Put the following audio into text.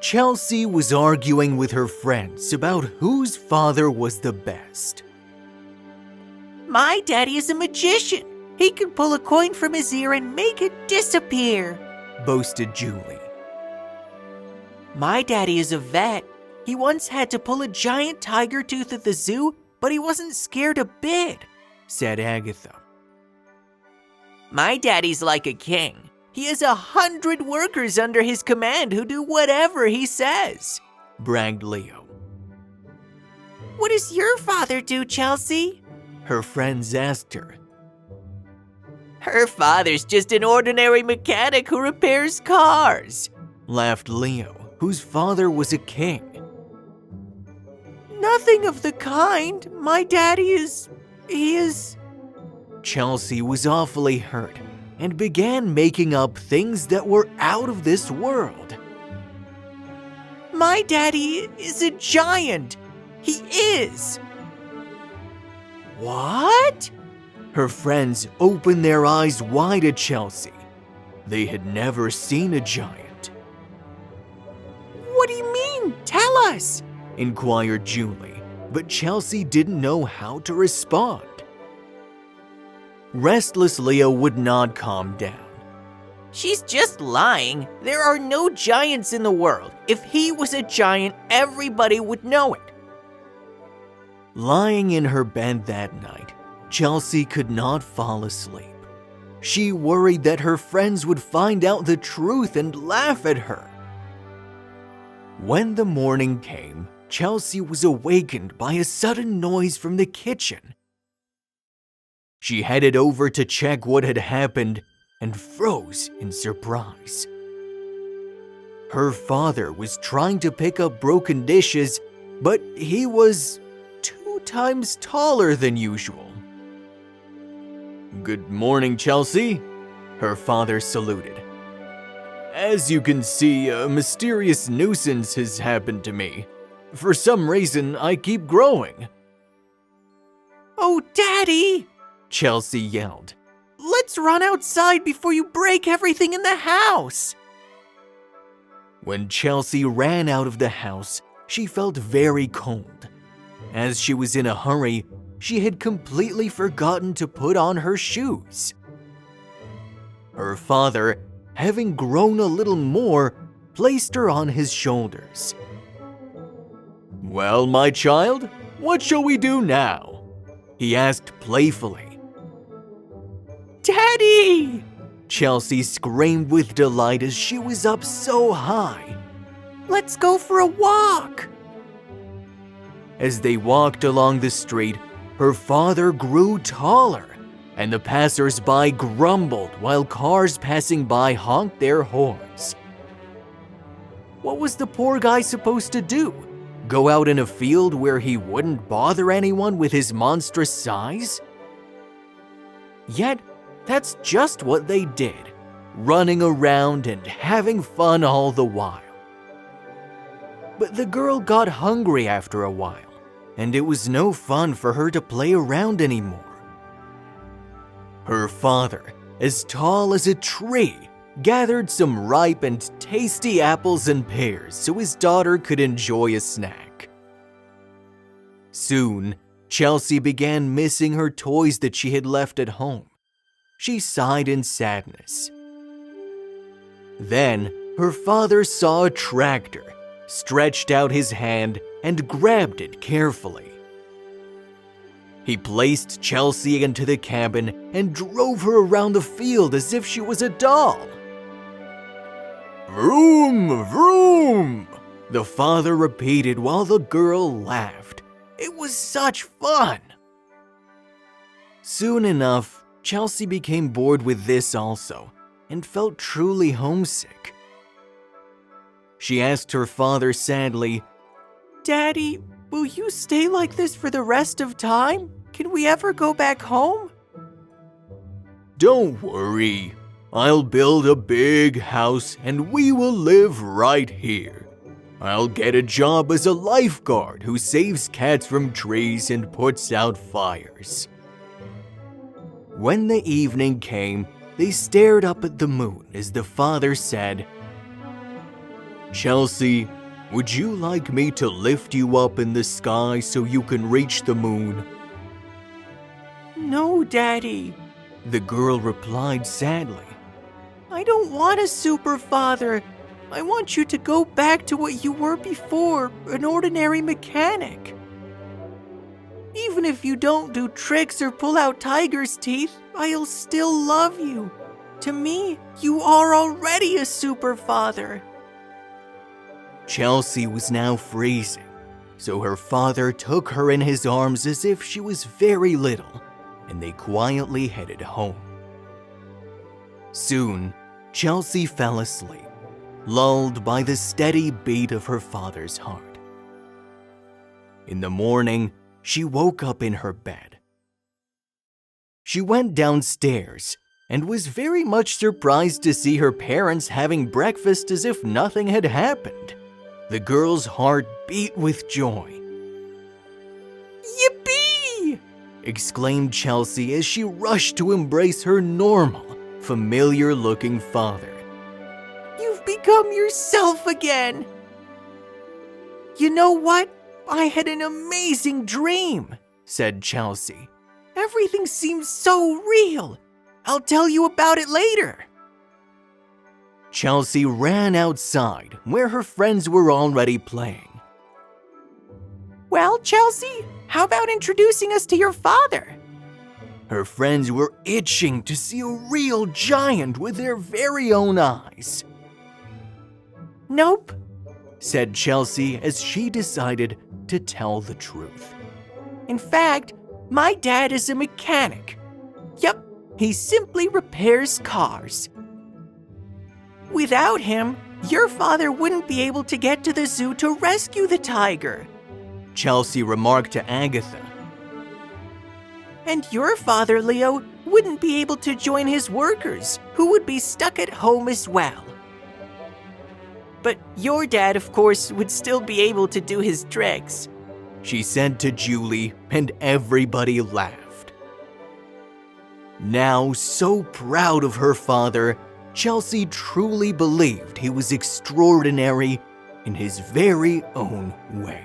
Chelsea was arguing with her friends about whose father was the best. My daddy is a magician. He can pull a coin from his ear and make it disappear, boasted Julie. My daddy is a vet. He once had to pull a giant tiger tooth at the zoo, but he wasn't scared a bit, said Agatha. My daddy's like a king. He has 100 workers under his command who do whatever he says, bragged Leo. What does your father do, Chelsea? Her friends asked her. Her father's just an ordinary mechanic who repairs cars, laughed Leo, whose father was a king. Nothing of the kind. My daddy is... Chelsea was awfully hurt and began making up things that were out of this world. My daddy is a giant. He is. What? Her friends opened their eyes wide at Chelsea. They had never seen a giant. What do you mean? Tell us, inquired Julie, but Chelsea didn't know how to respond. Restless Leo would not calm down. She's just lying. There are no giants in the world. If he was a giant, everybody would know it. Lying in her bed that night, Chelsea could not fall asleep. She worried that her friends would find out the truth and laugh at her. When the morning came, Chelsea was awakened by a sudden noise from the kitchen. She headed over to check what had happened and froze in surprise. Her father was trying to pick up broken dishes, but he was 2 times taller than usual. Good morning, Chelsea, her father saluted. As you can see, a mysterious nuisance has happened to me. For some reason, I keep growing. Oh, Daddy! Chelsea yelled. Let's run outside before you break everything in the house. When Chelsea ran out of the house, she felt very cold. As she was in a hurry, she had completely forgotten to put on her shoes. Her father, having grown a little more, placed her on his shoulders. Well, my child, what shall we do now? He asked playfully. Daddy! Chelsea screamed with delight as she was up so high. Let's go for a walk. As they walked along the street, her father grew taller, and the passers-by grumbled while cars passing by honked their horns. What was the poor guy supposed to do? Go out in a field where he wouldn't bother anyone with his monstrous size? Yet, that's just what they did, running around and having fun all the while. But the girl got hungry after a while, and it was no fun for her to play around anymore. Her father, as tall as a tree, gathered some ripe and tasty apples and pears so his daughter could enjoy a snack. Soon, Chelsea began missing her toys that she had left at home. She sighed in sadness. Then, her father saw a tractor, stretched out his hand, and grabbed it carefully. He placed Chelsea into the cabin and drove her around the field as if she was a doll. Vroom, vroom, the father repeated while the girl laughed. It was such fun. Soon enough, Chelsea became bored with this also and felt truly homesick. She asked her father sadly, Daddy, will you stay like this for the rest of time? Can we ever go back home? Don't worry. I'll build a big house and we will live right here. I'll get a job as a lifeguard who saves cats from trees and puts out fires. When the evening came, they stared up at the moon as the father said, Chelsea, would you like me to lift you up in the sky so you can reach the moon? No, Daddy. The girl replied sadly. I don't want a super father. I want you to go back to what you were before, an ordinary mechanic. Even if you don't do tricks or pull out tiger's teeth, I'll still love you. To me, you are already a super father. Chelsea was now freezing, so her father took her in his arms as if she was very little, and they quietly headed home. Soon, Chelsea fell asleep, lulled by the steady beat of her father's heart. In the morning, she woke up in her bed. She went downstairs and was very much surprised to see her parents having breakfast as if nothing had happened. The girl's heart beat with joy. Yippee! Exclaimed Chelsea as she rushed to embrace her normal, familiar-looking father. You've become yourself again. You know what? I had an amazing dream, said Chelsea. Everything seems so real. I'll tell you about it later. Chelsea ran outside where her friends were already playing. Well, Chelsea, how about introducing us to your father? Her friends were itching to see a real giant with their very own eyes. Nope, said Chelsea as she decided to tell the truth. In fact, my dad is a mechanic. Yup, he simply repairs cars. Without him, your father wouldn't be able to get to the zoo to rescue the tiger, Chelsea remarked to Agatha. And your father, Leo, wouldn't be able to join his workers, who would be stuck at home as well. But your dad, of course, would still be able to do his tricks, she said to Julie, and everybody laughed. Now so proud of her father, Chelsea truly believed he was extraordinary in his very own way.